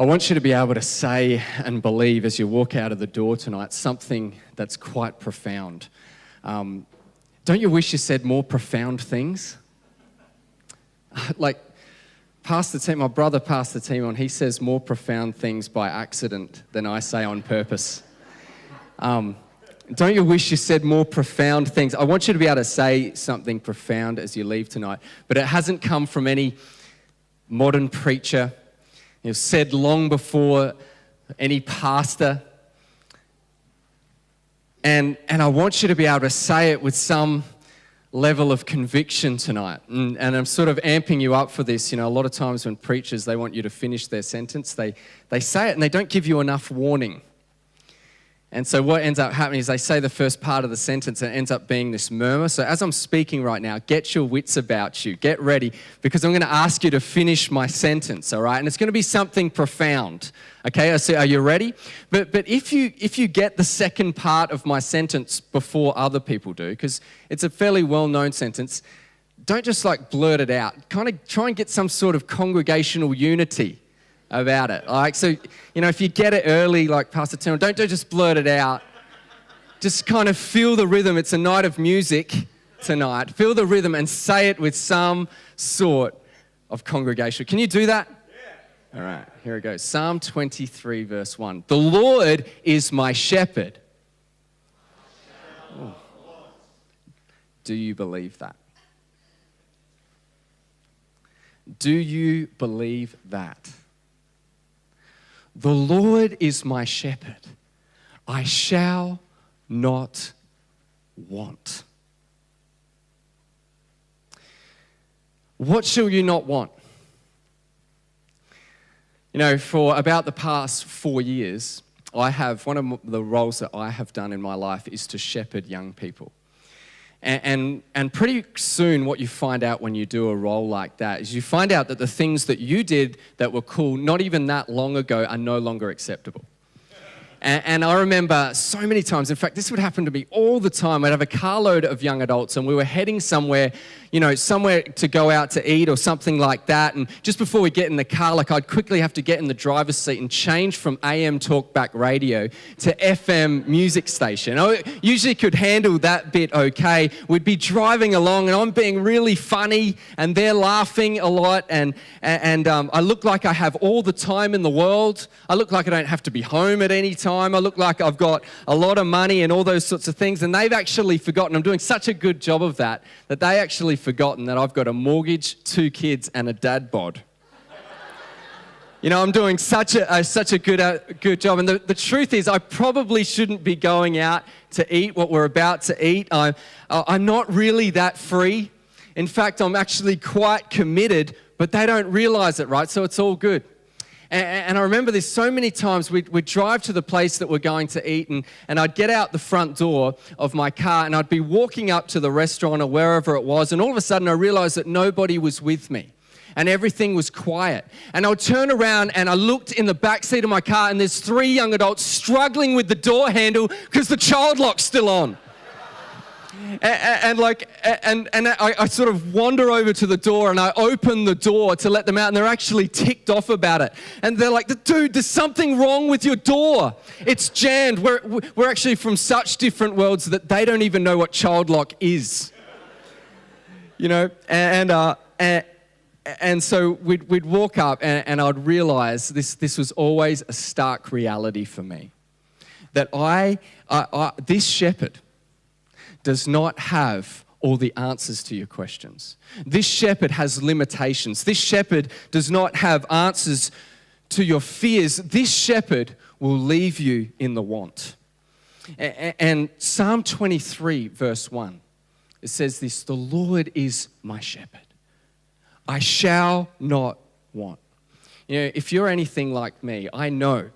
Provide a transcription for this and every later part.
I want you to be able to say and believe as you walk out of the door tonight something that's quite profound. Don't you wish you said more profound things? Like my brother Pastor Timon, he says more profound things by accident than I say on purpose. Don't you wish you said more profound things? I want you to be able to say something profound as you leave tonight, but it hasn't come from any modern preacher. It was said long before any pastor. And I want you to be able to say it with some level of conviction tonight. And I'm sort of amping you up for this. You know, a lot of times when preachers, they want you to finish their sentence, they say it and they don't give you enough warning. And so what ends up happening is they say the first part of the sentence and it ends up being this murmur. So as I'm speaking right now, get your wits about you. Get ready, because I'm going to ask you to finish my sentence, all right? And it's going to be something profound, okay? So are you ready? But if you get the second part of my sentence before other people do, because it's a fairly well-known sentence, don't just like blurt it out. Kind of try and get some sort of congregational unity about it. Like, so, you know, if you get it early, like Pastor Tim, don't just blurt it out. Just kind of feel the rhythm. It's a night of music tonight. Feel the rhythm and say it with some sort of congregation. Can you do that? Yeah. All right, here it goes. Psalm 23, verse 1. The Lord is my shepherd. Ooh. Do you believe that? Do you believe that? The Lord is my shepherd. I shall not want. What shall you not want? You know, for about the past 4 years, one of the roles that I have done in my life is to shepherd young people. And pretty soon what you find out when you do a role like that is you find out that the things that you did that were cool not even that long ago are no longer acceptable. And I remember so many times, in fact, this would happen to me all the time. I'd have a carload of young adults and we were heading somewhere, you know, somewhere to go out to eat or something like that. And just before we get in the car, like I'd quickly have to get in the driver's seat and change from AM talkback radio to FM music station. I usually could handle that bit okay. We'd be driving along and I'm being really funny and they're laughing a lot and I look like I have all the time in the world. I look like I don't have to be home at any time. I look like I've got a lot of money and all those sorts of things, and they've actually forgotten. I'm doing such a good job of that they actually forgotten that I've got a mortgage, 2 kids, and a dad bod. You know, I'm doing such a good job. And the truth is, I probably shouldn't be going out to eat what we're about to eat. I'm not really that free. In fact, I'm actually quite committed, but they don't realize it, right? So it's all good. And I remember this so many times. We'd drive to the place that we're going to eat and I'd get out the front door of my car and I'd be walking up to the restaurant or wherever it was, and all of a sudden I realized that nobody was with me and everything was quiet. And I would turn around and I looked in the back seat of my car and there's 3 young adults struggling with the door handle because the child lock's still on. And I sort of wander over to the door and I open the door to let them out, and they're actually ticked off about it. And they're like, dude, there's something wrong with your door. It's jammed. We're actually from such different worlds that they don't even know what child lock is. You know, and so we'd walk up and I'd realize this was always a stark reality for me. That this shepherd does not have all the answers to your questions. This shepherd has limitations. This shepherd does not have answers to your fears. This shepherd will leave you in the want. And Psalm 23, verse 1, it says this: the Lord is my shepherd. I shall not want. You know, if you're anything like me, I know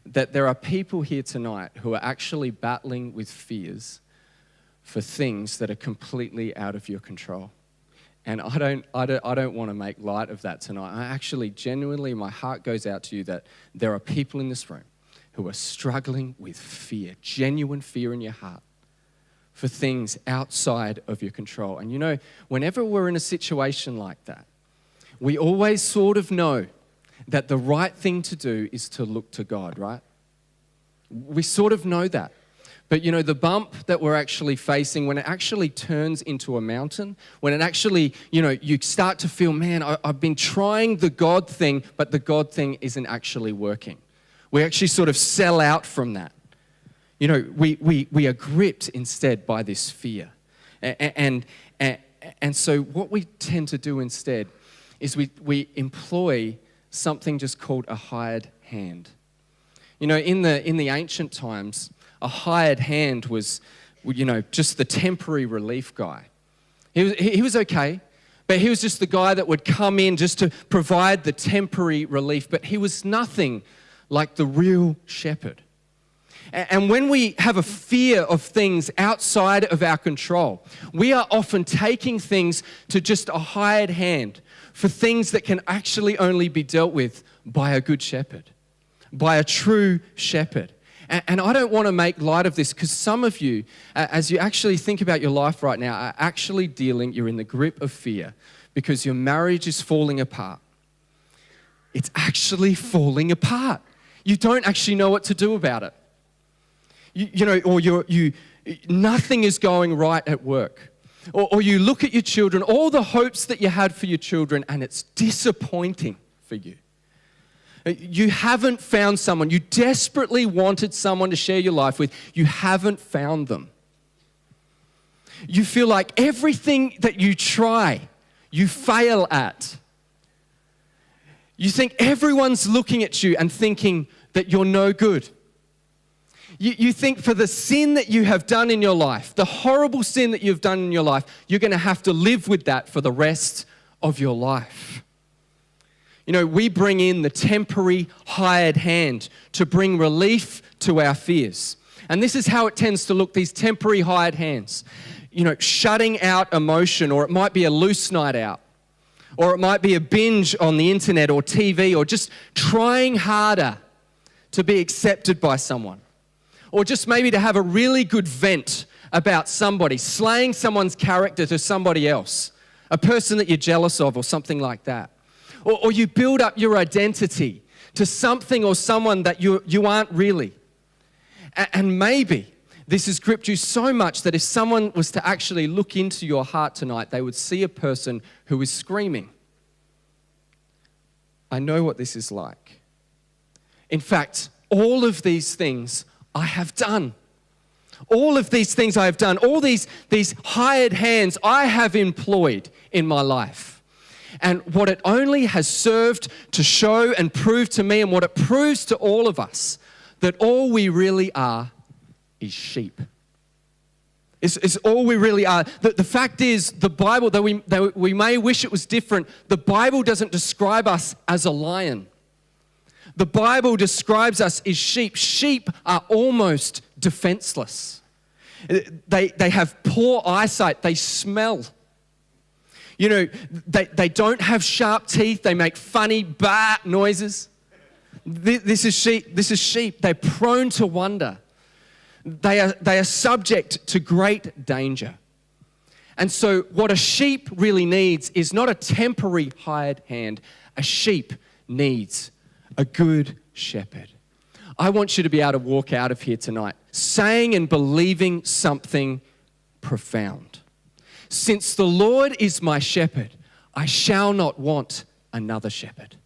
that there are people here tonight who are actually battling with fears for things that are completely out of your control. And I don't want to make light of that tonight. I actually genuinely, my heart goes out to you that there are people in this room who are struggling with fear, genuine fear in your heart for things outside of your control. And you know, whenever we're in a situation like that, we always sort of know that the right thing to do is to look to God, right? We sort of know that. But you know, the bump that we're actually facing, when it actually turns into a mountain, when it actually, you know, you start to feel, man, I've been trying the God thing, but the God thing isn't actually working. We actually sort of sell out from that. You know, we are gripped instead by this fear. And so what we tend to do instead is we employ something just called a hired hand. You know, in the ancient times, a hired hand was, you know, just the temporary relief guy. He was okay, but he was just the guy that would come in just to provide the temporary relief, but he was nothing like the real shepherd. And when we have a fear of things outside of our control, we are often taking things to just a hired hand for things that can actually only be dealt with by a good shepherd, by a true shepherd. And I don't want to make light of this because some of you, as you actually think about your life right now, are actually you're in the grip of fear because your marriage is falling apart. It's actually falling apart. You don't actually know what to do about it. You know, or nothing is going right at work. Or you look at your children, all the hopes that you had for your children, and it's disappointing for you. You haven't found someone. You desperately wanted someone to share your life with. You haven't found them. You feel like everything that you try, you fail at. You think everyone's looking at you and thinking that you're no good. You think for the sin that you have done in your life, the horrible sin that you've done in your life, you're going to have to live with that for the rest of your life. You know, we bring in the temporary hired hand to bring relief to our fears. And this is how it tends to look, these temporary hired hands. You know, shutting out emotion, or it might be a loose night out, or it might be a binge on the internet or TV, or just trying harder to be accepted by someone. Or just maybe to have a really good vent about somebody, slaying someone's character to somebody else, a person that you're jealous of or something like that. Or you build up your identity to something or someone that you aren't really. And maybe this has gripped you so much that if someone was to actually look into your heart tonight, they would see a person who is screaming. I know what this is like. In fact, all of these things I have done. All of these things I have done, all these hired hands I have employed in my life. And what it only has served to show and prove to me, and what it proves to all of us, that all we really are is sheep. It's all we really are. The fact is, the Bible, though we may wish it was different, the Bible doesn't describe us as a lion. The Bible describes us as sheep. Sheep are almost defenseless. They have poor eyesight. They smell. You know, they don't have sharp teeth. They make funny bah noises. This is sheep. This is sheep. They're prone to wonder. They are subject to great danger. And so what a sheep really needs is not a temporary hired hand. A sheep needs a good shepherd. I want you to be able to walk out of here tonight saying and believing something profound. Since the Lord is my shepherd, I shall not want another shepherd.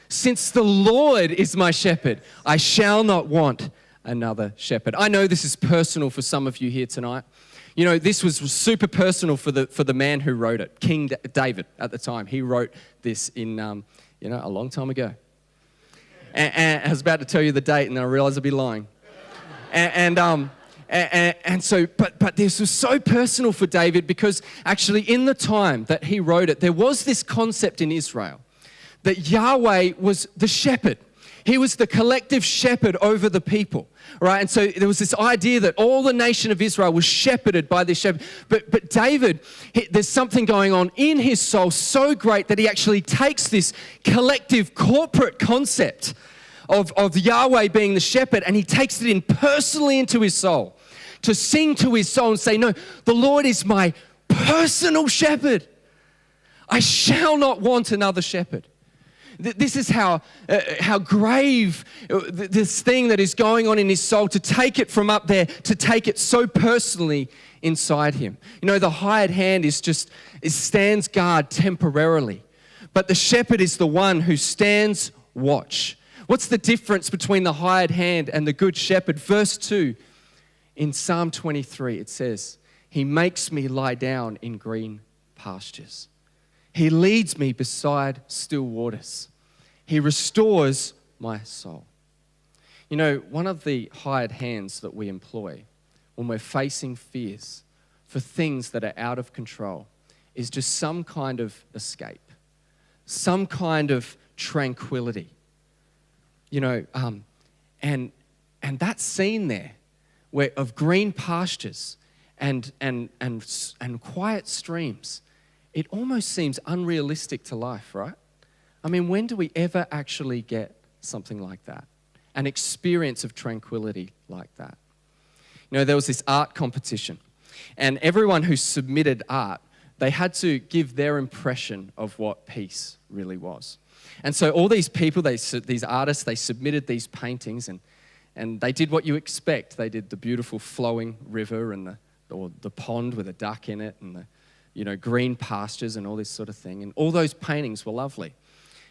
Since the Lord is my shepherd, I shall not want another shepherd. I know this is personal for some of you here tonight. You know, this was super personal for the man who wrote it, King David at the time. He wrote this in, a long time ago. And I was about to tell you the date, and then I realized I'd be lying. And so this was so personal for David because actually in the time that he wrote it, there was this concept in Israel that Yahweh was the shepherd. He was the collective shepherd over the people, right? And so there was this idea that all the nation of Israel was shepherded by this shepherd. But David, there's something going on in his soul so great that he actually takes this collective corporate concept of Yahweh being the shepherd, and he takes it in personally into his soul to sing to his soul and say, no, the Lord is my personal shepherd. I shall not want another shepherd. This is how grave this thing that is going on in his soul, to take it from up there, to take it so personally inside him. You know, the hired hand it stands guard temporarily, but the shepherd is the one who stands watch. What's the difference between the hired hand and the good shepherd? Verse 2 in Psalm 23, it says, he makes me lie down in green pastures. He leads me beside still waters. He restores my soul. You know, one of the hired hands that we employ when we're facing fears for things that are out of control is just some kind of escape, some kind of tranquility. You know, and that scene there of green pastures and quiet streams, it almost seems unrealistic to life, right? I mean, when do we ever actually get something like that? An experience of tranquility like that? You know, there was this art competition, and everyone who submitted art, they had to give their impression of what peace really was. And so all these people, these artists, they submitted these paintings, and they did what you expect. They did the beautiful flowing river and the pond with a duck in it, and the green pastures and all this sort of thing. And all those paintings were lovely.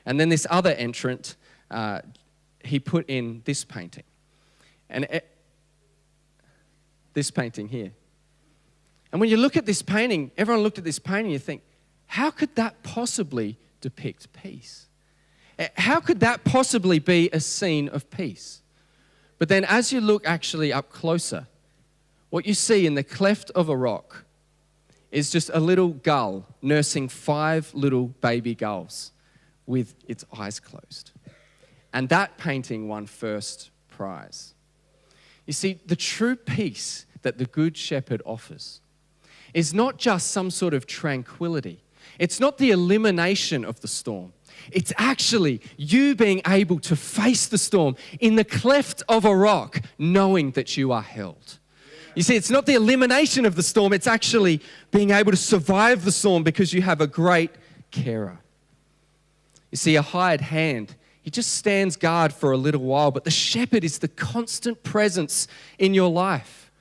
And then this other entrant, he put in this painting. And this painting here. And when you look at this painting, everyone looked at this painting, you think, how could that possibly depict peace? How could that possibly be a scene of peace? But then as you look actually up closer, what you see in the cleft of a rock is just a little gull nursing 5 little baby gulls with its eyes closed. And that painting won first prize. You see, the true peace that the Good Shepherd offers is not just some sort of tranquility. It's not the elimination of the storm. It's actually you being able to face the storm in the cleft of a rock, knowing that you are held. You see, it's not the elimination of the storm, it's actually being able to survive the storm because you have a great carer. You see, a hired hand, he just stands guard for a little while, but the shepherd is the constant presence in your life.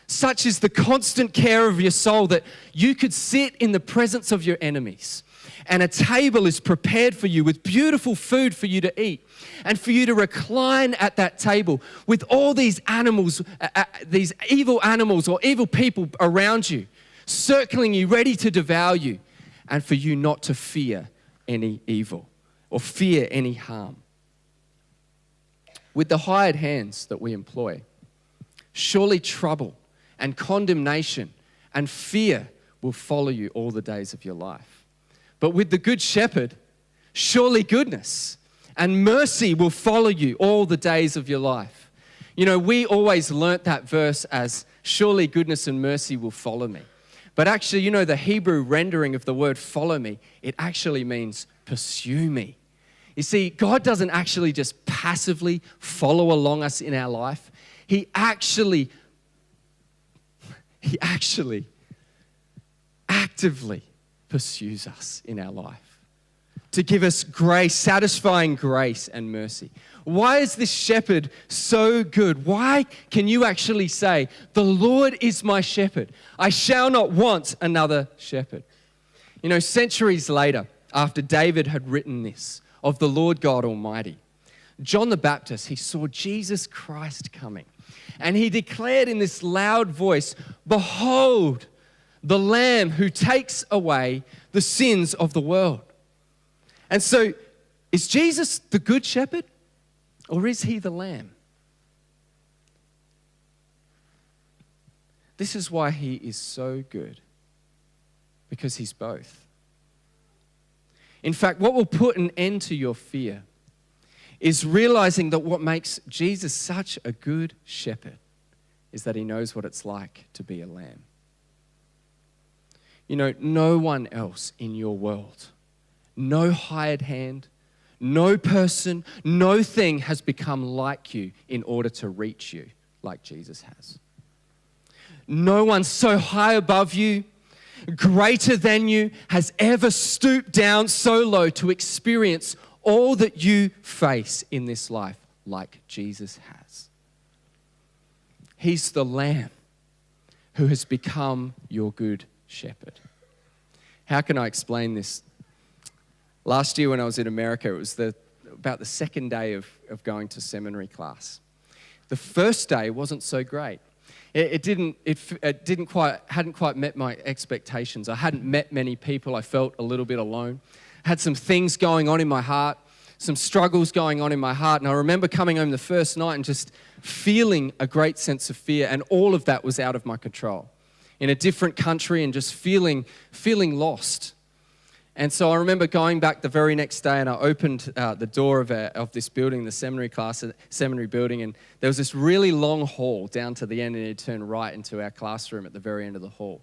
Such is the constant care of your soul that you could sit in the presence of your enemies, and a table is prepared for you with beautiful food for you to eat, and for you to recline at that table with all these animals, these evil animals or evil people around you, circling you, ready to devour you, and for you not to fear any evil or fear any harm. With the hired hands that we employ, surely trouble and condemnation and fear will follow you all the days of your life. But with the Good Shepherd, surely goodness and mercy will follow you all the days of your life. You know, we always learnt that verse as surely goodness and mercy will follow me. But actually, you know, the Hebrew rendering of the word follow me, it actually means pursue me. You see, God doesn't actually just passively follow along us in our life. He actually actively pursues us in our life to give us grace, satisfying grace and mercy. Why is this shepherd so good? Why can you actually say, the Lord is my shepherd, I shall not want another shepherd? You know, centuries later, after David had written this of the Lord God Almighty, John the Baptist, he saw Jesus Christ coming, and he declared in this loud voice, behold, the Lamb who takes away the sins of the world. And so, is Jesus the Good Shepherd, or is he the Lamb? This is why he is so good, because he's both. In fact, what will put an end to your fear is realizing that what makes Jesus such a good shepherd is that he knows what it's like to be a lamb. You know, no one else in your world, no hired hand, no person, no thing has become like you in order to reach you like Jesus has. No one so high above you, greater than you, has ever stooped down so low to experience all that you face in this life like Jesus has. He's the Lamb who has become your good shepherd. How can I explain this? Last year when I was in America, it was about the second day of going to seminary class. The first day wasn't so great. It hadn't quite met my expectations. I hadn't met many people. I felt a little bit alone. I had some things going on in my heart, some struggles going on in my heart. And I remember coming home the first night and just feeling a great sense of fear. And all of that was out of my control. In a different country and just feeling lost. And so I remember going back the very next day, and I opened the door of this building, the seminary building, and there was this really long hall down to the end, and it turned right into our classroom at the very end of the hall.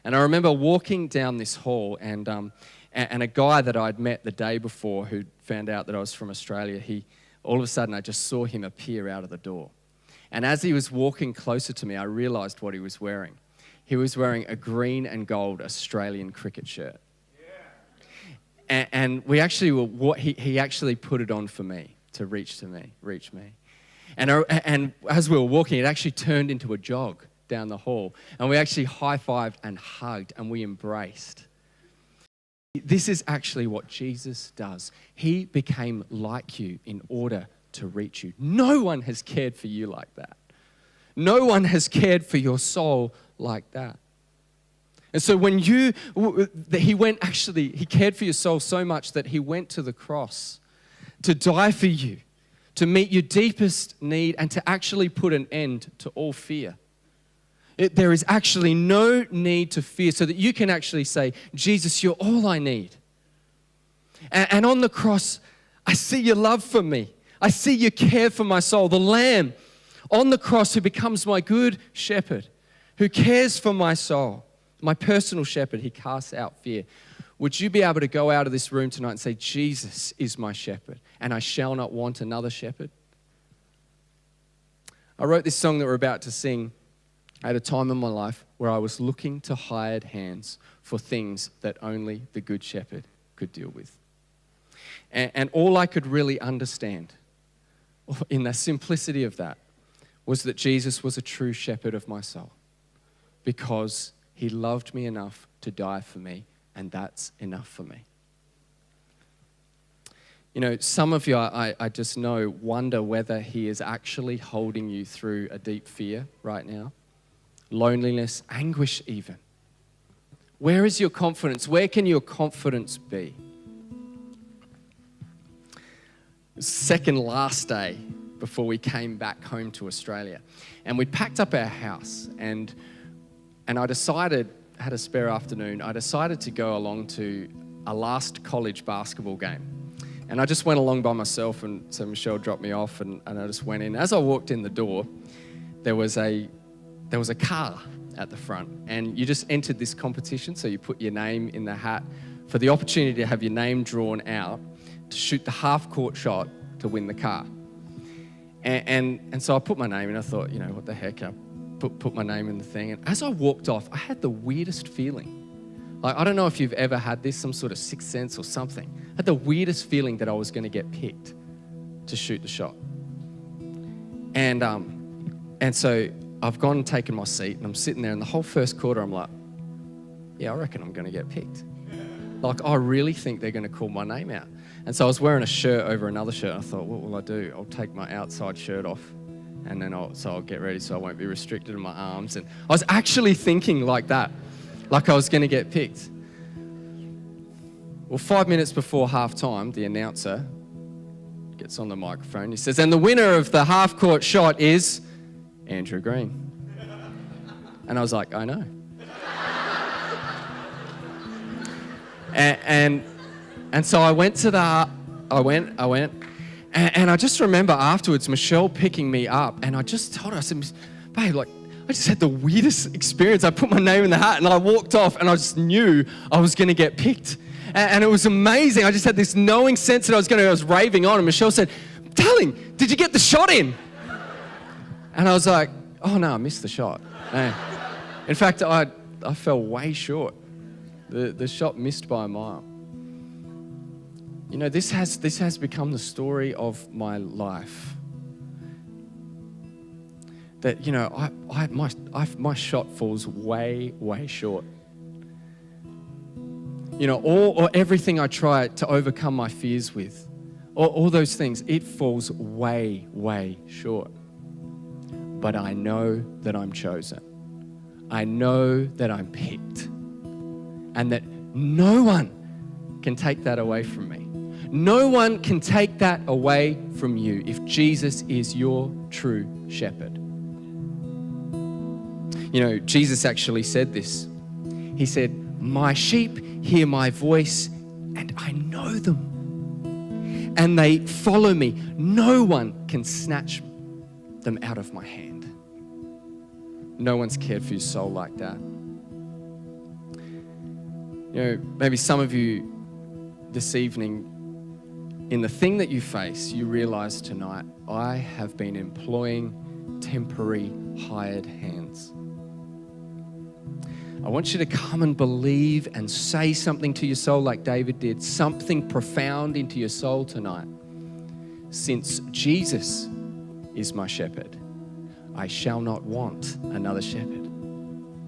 And I remember walking down this hall, and a guy that I'd met the day before who found out that I was from Australia, all of a sudden I just saw him appear out of the door. And as he was walking closer to me, I realised what he was wearing. He was wearing a green and gold Australian cricket shirt. And we actually he actually put it on for me to reach me. And as we were walking, it actually turned into a jog down the hall. And we actually high-fived and hugged and we embraced. This is actually what Jesus does. He became like you in order to reach you. No one has cared for you like that. No one has cared for your soul like that. And so when he cared for your soul so much that he went to the cross to die for you, to meet your deepest need and to actually put an end to all fear. There is actually no need to fear so that you can actually say, Jesus, you're all I need. And on the cross, I see your love for me. I see your care for my soul. The Lamb on the cross who becomes my good shepherd, who cares for my soul. My personal shepherd, he casts out fear. Would you be able to go out of this room tonight and say, Jesus is my shepherd, and I shall not want another shepherd? I wrote this song that we're about to sing at a time in my life where I was looking to hired hands for things that only the good shepherd could deal with. And all I could really understand in the simplicity of that was that Jesus was a true shepherd of my soul, because he loved me enough to die for me, and that's enough for me. You know, some of you, I just know, wonder whether he is actually holding you through a deep fear right now. Loneliness, anguish even. Where is your confidence? Where can your confidence be? Second last day before we came back home to Australia. And we packed up our house, and I decided, had a spare afternoon, I decided to go along to a last college basketball game. And I just went along by myself, and so Michelle dropped me off, and I just went in. As I walked in the door, there was a car at the front, and you just entered this competition, so you put your name in the hat for the opportunity to have your name drawn out to shoot the half-court shot to win the car. And so I put my name in. I thought, you know, what the heck, I put my name in the thing. And as I walked off, I had the weirdest feeling. Like, I don't know if you've ever had this, some sort of sixth sense or something. I had the weirdest feeling that I was going to get picked to shoot the shot. And so I've gone and taken my seat, and I'm sitting there, and the whole first quarter, I'm like, yeah, I reckon I'm going to get picked. Like, I really think they're going to call my name out. And so I was wearing a shirt over another shirt. And I thought, what will I do? I'll take my outside shirt off, and then I'll get ready so I won't be restricted in my arms. And I was actually thinking like that, like I was going to get picked. Well, 5 minutes before halftime, the announcer gets on the microphone. He says, and the winner of the half-court shot is Andrew Green. And I was like, I know. And so I went to and I just remember afterwards Michelle picking me up, and I just told her, I said, babe, like, I just had the weirdest experience. I put my name in the hat and I walked off, and I just knew I was going to get picked. And it was amazing. I just had this knowing sense that I was raving on, and Michelle said, darling, did you get the shot in? And I was like, oh no, I missed the shot. In fact, I fell way short. The shot missed by a mile. You know, this has become the story of my life. That, you know, my shot falls way, way short. You know, or everything I try to overcome my fears with, all those things, it falls way, way short. But I know that I'm chosen. I know that I'm picked. And that no one can take that away from me. No one can take that away from you if Jesus is your true shepherd. You know, Jesus actually said this. He said, "My sheep hear my voice, and I know them. And they follow me. No one can snatch them out of my hand." No one's cared for your soul like that. You know, maybe some of you this evening, in the thing that you face, you realize tonight, I have been employing temporary hired hands. I want you to come and believe and say something to your soul like David did, something profound into your soul tonight. Since Jesus is my shepherd, I shall not want another shepherd.